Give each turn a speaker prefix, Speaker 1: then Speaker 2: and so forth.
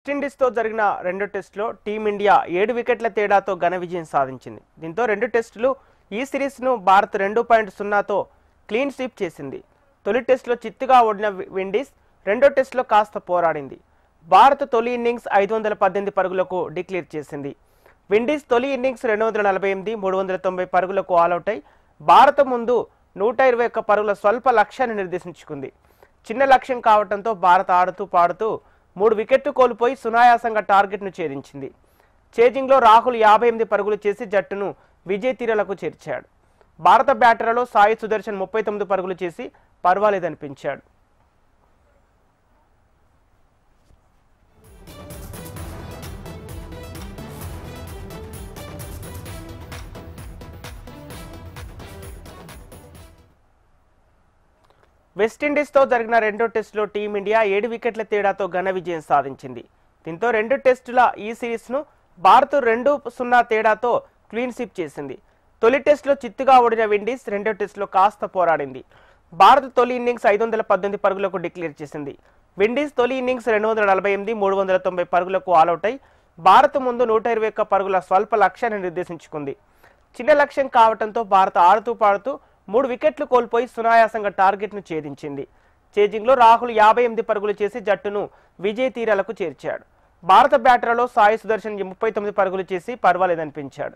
Speaker 1: వెస్టిండీస్తో జరిగిన రెండో టెస్టులో టీమిండియా 7 వికెట్ల తేడాతో ఘన విజయం సాధించింది. దీంతో రెండు టెస్టులు ఈ సిరీస్ను భారత్ 2.0తో క్లీన్ స్వీప్ చేసింది. తొలి టెస్టులో చిత్తుగా ఓడిన విండీస్ రెండో టెస్టులో కాస్త పోరాడింది. భారత్ తొలి ఇన్నింగ్స్ 518 పరుగులకు డిక్లేర్ చేసింది. విండీస్ తొలి ఇన్నింగ్స్ 248, 390 పరుగులకు ఆలౌట్ అయి భారత ముందు 121 పరుగుల స్వల్ప లక్ష్యాన్ని నిర్దేశించుకుంది. చిన్న లక్ష్యం కావడంతో భారత్ ఆడుతూ పాడుతూ 3 వికెట్లు కోల్పోయి సునాయాసంగా టార్గెట్ను ఛేదించింది. చేజింగ్లో రాహుల్ 58 పరుగులు చేసి జట్టును విజయ తీరాలకు చేర్చాడు. భారత బ్యాటర్లలో సాయి సుదర్శన్ 39 పరుగులు చేసి పర్వాలేదనిపించాడు. వెస్టిండీస్తో జరిగిన రెండో టెస్టులో టీమిండియా 7 వికెట్ల తేడాతో ఘన విజయం సాధించింది. దీంతో రెండు టెస్టుల ఈ సిరీస్ను భారత్ 2-0 తేడాతో క్లీన్ స్వీప్ చేసింది. తొలి టెస్టులో చిత్తుగా ఓడిన విండీస్ రెండో టెస్టులో కాస్త పోరాడింది. భారత్ తొలి ఇన్నింగ్స్ 518 పరుగులకు డిక్లేర్ చేసింది. విండీస్ తొలి ఇన్నింగ్స్ 248, 390 పరుగులకు ఆలౌట్ అయి భారత్ ముందు 121 పరుగుల స్వల్ప లక్ష్యాన్ని నిర్దేశించుకుంది. చిన్న లక్ష్యం కావడంతో భారత్ ఆడుతూ పాడుతూ 3 వికెట్లు కోల్పోయి సునాయాసంగా టార్గెట్ను ఛేదించింది. చేజింగ్లో రాహుల్ 58 పరుగులు చేసి జట్టును విజయ తీరాలకు చేర్చాడు. భారత బ్యాటర్లలో సాయి సుదర్శన్ 39 పరుగులు చేసి పర్వాలేదనిపించాడు.